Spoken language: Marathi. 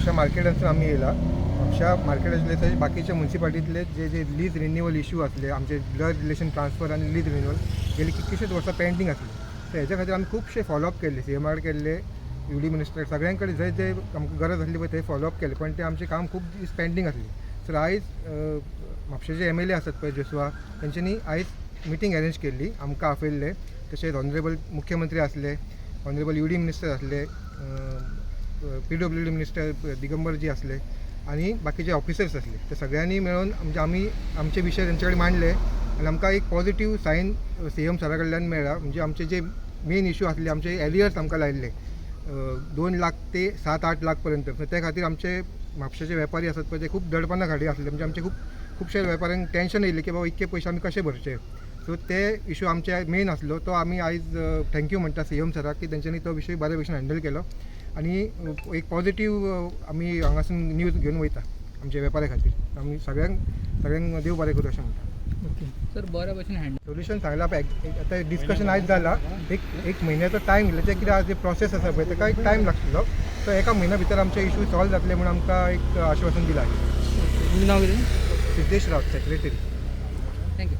म्हापशा मार्केटांसून आम्ही येयला. म्हापशा मार्केट आसले थंय बाकीच्या म्युन्सिपालिटींतले जे लीज रिन्युअल इश्यू आसले, आमचे ब्लड रिलेशन ट्रान्सफर आनी लीज रिन्युअल गेली कितकीशीच वर्सां पेंडींग आसली. तर हेच्या खातीर आमी खुबशे फॉलोअप केले, CMR केल्ले, UD मिनिस्टर सगळ्यां कडेन जंय जंय आमकां गरज आसली पळय थंय फॉलोअप केले, पण ते आमचें काम खूब दीस पेंडींग आसली. सर आयज म्हापशेचे MLA आसात पळय जोसवा, तेंच्यांनी आयज मिटींग अरेंज केल्ली, आमकां आपयल्ले. तशेंच ऑनरेबल मुख्यमंत्री आसले, ऑनरेबल UD मिनिस्टर आसले, PWD मिनिस्टर दिगंबरजी आसले आनी बाकीचे ऑफिसर्स आसले. ते सगळ्यांनी मेळून म्हणजे आमी आमचे विशय तेंचे कडेन मांडले आनी आमकां एक पॉझिटीव सायन CM सरा कडल्यान मेळ्ळा. म्हणजे आमचे जे मेन इश्यू आसले, आमचे एरियर्स आमकां लायिल्ले 2 लाख ते 7-8 लाख पर्यंत. त्या खातीर आमचे म्हापशेचे वेपारी आसात पळय ते खूब दडपणा खाडी आसले. म्हणजे आमचे खुबशे वेपाऱ्यांक टेन्शन येयलें की बाबा इतके पयशे आमी कशे भरचे. सो ते इश्यू आमचे मेन आसलो तो आमी आयज थँक्यू म्हणटा CM सराक की तेंच्यांनी तो विशय बरे भशेन हँडल केलो आनी एक पॉझिटीव आमी हांगासून न्यूज घेवन वयता आमच्या वेपाऱ्या खातीर. आमी सगळ्यांक देव बरें करूं अशें म्हणटा. ओके सर, बऱ्या भशेन हँडल सोल्युशन सांगला आता डिस्कशन आयज जाला. एक म्हयन्याचो टायम दिला. ते कितें जे प्रोसेस आसा पळय ताका एक टायम लागतलो. सो एका म्हयन्या भितर आमचे इश्यू सॉल्व जातले म्हणून आमकां एक आश्वासन दिलां. तुमचें नाव कितें? सिद्धेश रावत, सेक्रेटरी. थँक्यू.